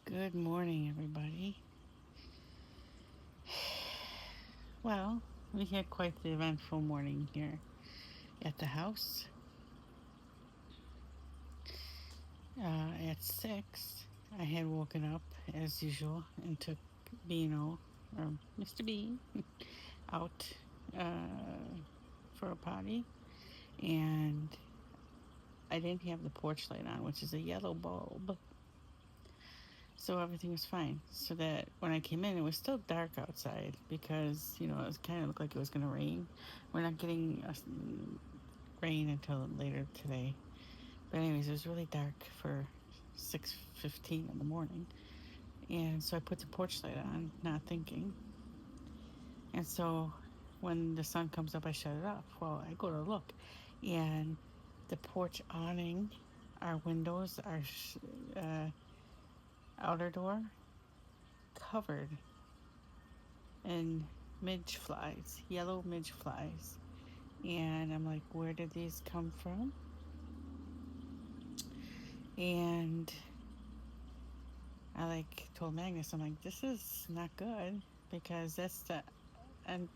Good morning, everybody. Well, we had quite the eventful morning here at the house. At 6, I had woken up as usual and took Beano, or Mr. B, out for a potty. And I didn't have the porch light on, which is a yellow bulb. So everything was fine. So that when I came in, it was still dark outside because, it was kind of looked like it was going to rain. We're not getting rain until later today. But anyways, it was really dark for 6:15 in the morning. And so I put the porch light on, not thinking. And so when the sun comes up, I shut it off. Well, I go to look, and the porch awning, our windows, our uh, outer door covered in midge flies, yellow midge flies. And I'm like, where did these come from? And I told Magnus, I'm like, this is not good because that's and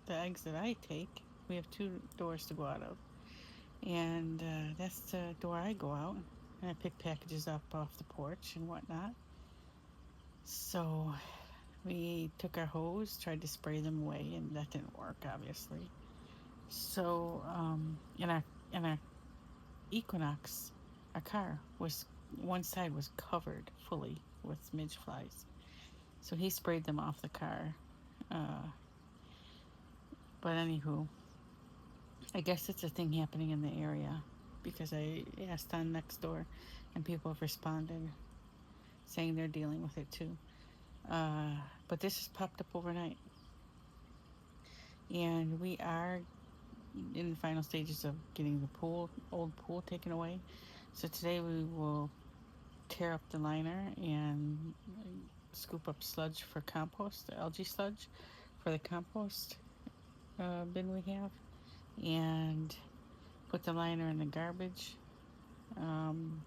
the exit I take. We have two doors to go out of, and that's the door I go out, and I pick packages up off the porch and whatnot. So we took our hose, tried to spray them away, and that didn't work, obviously. So in our Equinox, our car was one side was covered fully with midge flies. So he sprayed them off the car. Uh, but anywho, I guess it's a thing happening in the area because I asked on next door, and people have responded saying they're dealing with it too. But this has popped up overnight, and we are in the final stages of getting the old pool taken away. So today we will tear up the liner and scoop up sludge for compost, the algae sludge for the compost bin we have, and put the liner in the garbage. Um,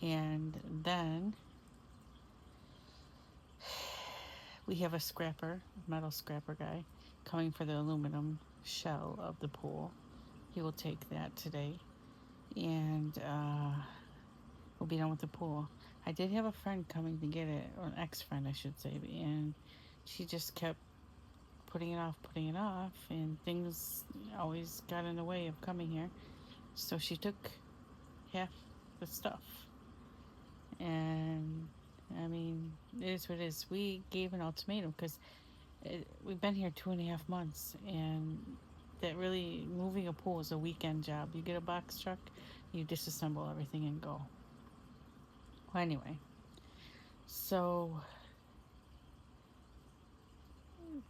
and then we have a scrapper, metal scrapper guy, coming for the aluminum shell of the pool. He will take that today, and we'll be done with the pool. I did have a friend coming to get it, or an ex-friend, I should say, and she just kept putting it off, and things always got in the way of coming here. So she took half the stuff. And I mean, it is what it is. We gave an ultimatum because we've been here 2.5 months, and that really moving a pool is a weekend job. You get a box truck, you disassemble everything and go. Well, anyway, so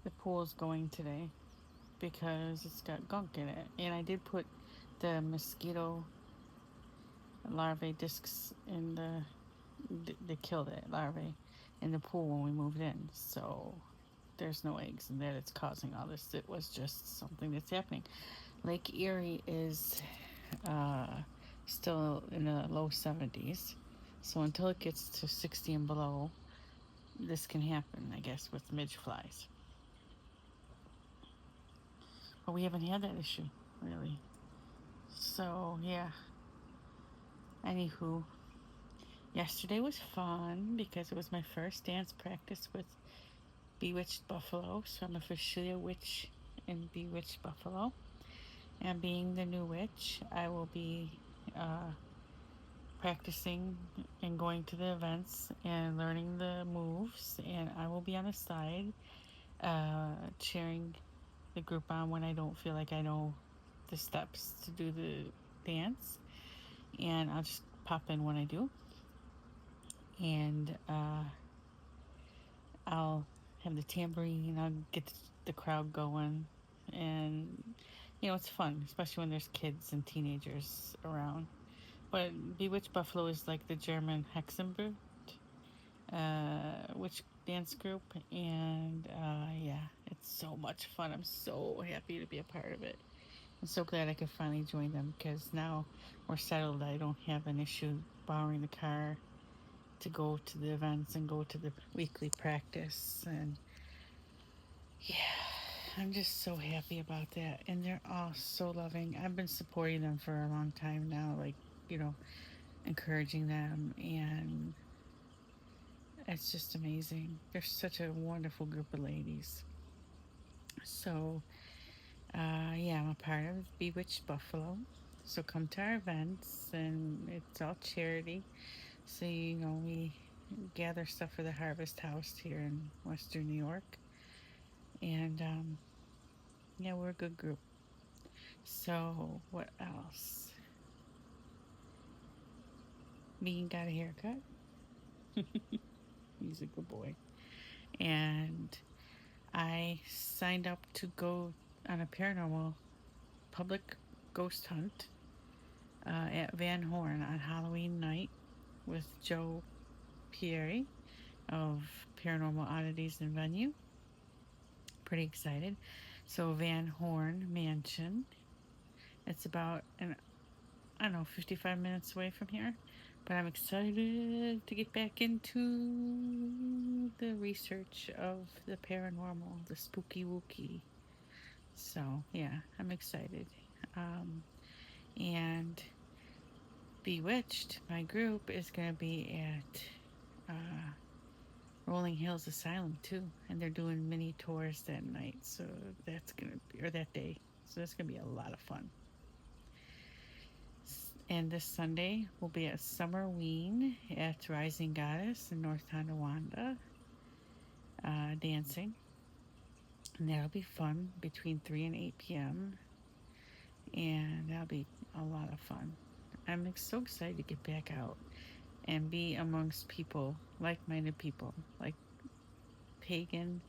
the pool is going today because it's got gunk in it, and I did put the mosquito larvae discs in they killed it larvae in the pool when we moved in. So there's no eggs in there that's causing all this. It was just something that's happening. Lake Erie is uh, still in the low 70s. So until it gets to 60 and below, this can happen, I guess, with midge flies. But we haven't had that issue, really. So, yeah. Anywho, yesterday was fun because it was my first dance practice with Bewitched Buffalo. So I'm officially a witch in Bewitched Buffalo. And being the new witch, I will be uh, practicing and going to the events and learning the moves. And I will be on the side cheering the group on when I don't feel like I know the steps to do the dance. And I'll just pop in when I do. And I'll have the tambourine, I'll get the crowd going. And, it's fun, especially when there's kids and teenagers around. But Bewitched Buffalo is like the German Hexenbrut witch dance group, and yeah, it's so much fun. I'm so happy to be a part of it. I'm so glad I could finally join them because now we're settled. I don't have an issue borrowing the car to go to the events and go to the weekly practice. And yeah, I'm just so happy about that. And they're all so loving. I've been supporting them for a long time now, like, you know, encouraging them. And it's just amazing. They're such a wonderful group of ladies. So, yeah, I'm a part of Bewitched Buffalo. So come to our events, and it's all charity. So, you know, we gather stuff for the Harvest House here in Western New York. And yeah, we're a good group. So, what else? Bean got a haircut. He's a good boy. And I signed up to go on a paranormal public ghost hunt at Van Horn on Halloween night with Joe Pieri of Paranormal Oddities and Venue. Pretty excited. So Van Horn Mansion. It's about I don't know, 55 minutes away from here. But I'm excited to get back into the research of the paranormal, the spooky wooky. So yeah, I'm excited. Um, and Bewitched, my group, is going to be at Rolling Hills Asylum too, and they're doing mini tours that night. So that's gonna be, or that day. So that's gonna be a lot of fun. And this Sunday we'll be at Summerween at Rising Goddess in North Tonawanda, dancing, and that'll be fun between 3 and 8 p.m. And that'll be a lot of fun. I'm so excited to get back out and be amongst people, like-minded people, like pagan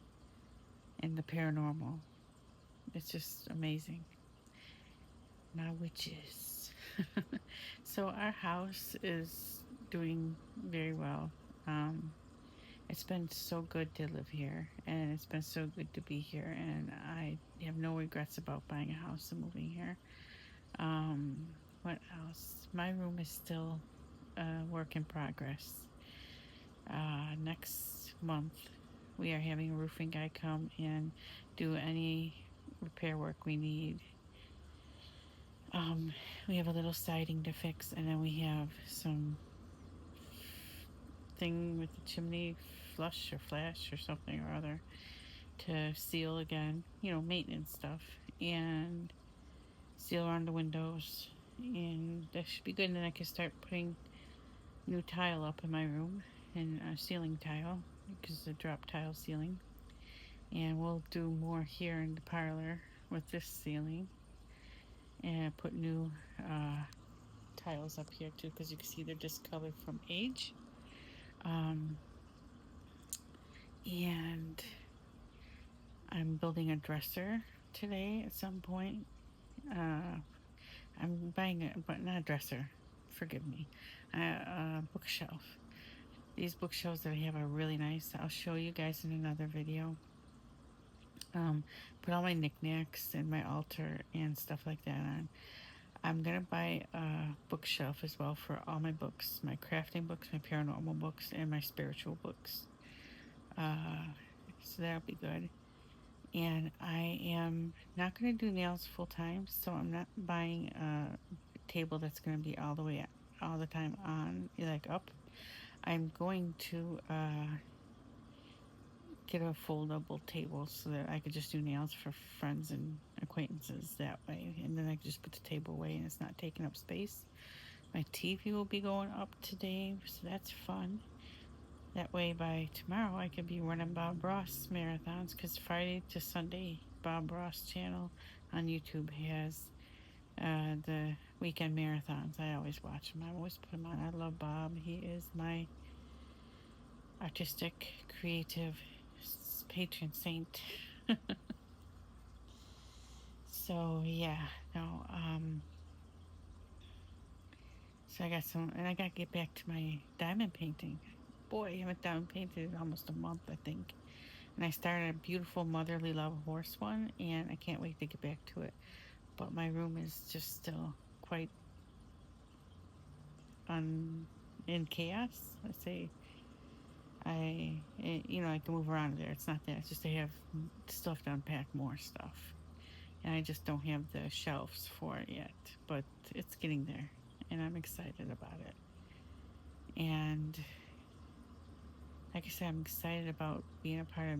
and the paranormal. It's just amazing. My witches. So our house is doing very well. Um, it's been so good to live here, and it's been so good to be here, and I have no regrets about buying a house and moving here. Um, what else? My room is still a work in progress. Next month, we are having a roofing guy come and do any repair work we need. We have a little siding to fix, and then we have some thing with the chimney flush or flash or something or other to seal again, you know, maintenance stuff, and seal around the windows. And that should be good. And then I can start putting new tile up in my room and a ceiling tile because the drop tile ceiling. And we'll do more here in the parlor with this ceiling and put new tiles up here too because you can see they're discolored from age. Um, and I'm building a dresser today at some point. Uh, I'm buying a, but not a dresser. Forgive me. A bookshelf. These bookshelves that I have are really nice. I'll show you guys in another video. Put all my knickknacks and my altar and stuff like that on. I'm gonna buy a bookshelf as well for all my books, my crafting books, my paranormal books, and my spiritual books. Uh, so that'll be good. And I am not going to do nails full time, so I'm not buying a table that's going to be all the way all the time on, like up. I'm going to get a foldable table so that I could just do nails for friends and acquaintances that way, and then I can just put the table away and it's not taking up space. My TV will be going up today, so that's fun. That way, by tomorrow, I could be running Bob Ross marathons because Friday to Sunday, Bob Ross channel on YouTube has the weekend marathons. I always watch them. I always put them on. I love Bob. He is my artistic, creative patron saint. So yeah, no. So I got some, and I got to get back to my diamond painting. Boy, I haven't diamond painted in almost a month, I think. And I started a beautiful motherly love horse one, and I can't wait to get back to it. But my room is just still quite in chaos. I say I can move around there. It's not that. It's just I have stuff to unpack, more stuff, and I just don't have the shelves for it yet. But it's getting there, and I'm excited about it. And like I said, I'm excited about being a part of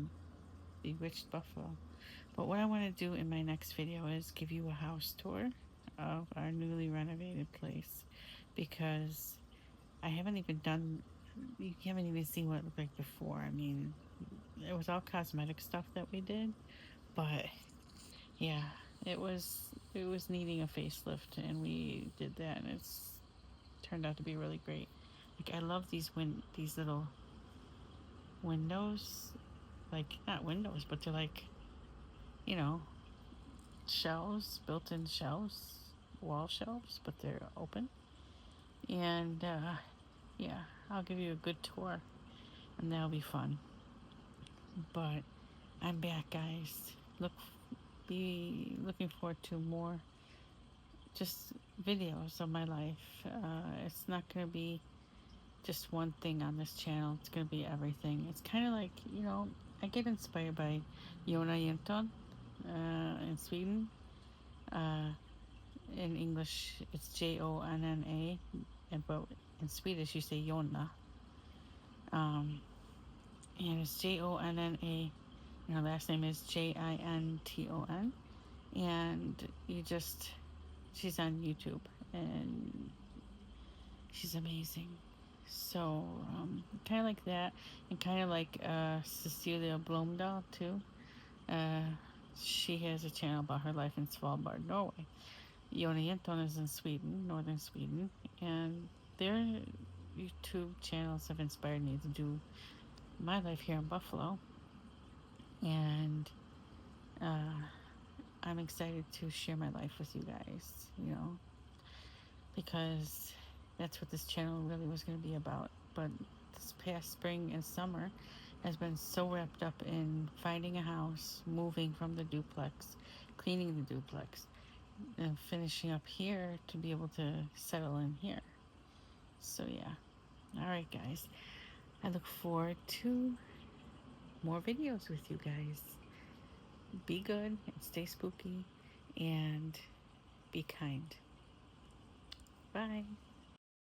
Bewitched Buffalo. But what I want to do in my next video is give you a house tour of our newly renovated place, because I haven't even done, you haven't even seen what it looked like before. I mean, it was all cosmetic stuff that we did, but yeah, it was needing a facelift, and we did that, and it's turned out to be really great. Like, I love these little windows, like not windows, but they're like, you know, shelves, built-in shelves, wall shelves, but they're open. And yeah, I'll give you a good tour, and that'll be fun. But I'm back, guys. Be looking forward to more just videos of my life. It's not gonna be just one thing on this channel. It's gonna be everything. It's kind of like, I get inspired by Jonna Jenton in Sweden. Uh, in English, it's Jonna, but in Swedish, you say Jonna. Um, and it's Jonna. Her last name is Jinton, and she's on YouTube, and she's amazing. So, kind of like that, and kind of like Cecilia Blomdahl too. Uh, she has a channel about her life in Svalbard, Norway. Jonna Jenton is in Sweden, northern Sweden, and their YouTube channels have inspired me to do my life here in Buffalo, and uh, I'm excited to share my life with you guys, because that's what this channel really was going to be about. But this past spring and summer has been so wrapped up in finding a house, moving from the duplex, cleaning the duplex, and finishing up here to be able to settle in here. So, yeah. All right, guys. I look forward to more videos with you guys. Be good and stay spooky and be kind. Bye.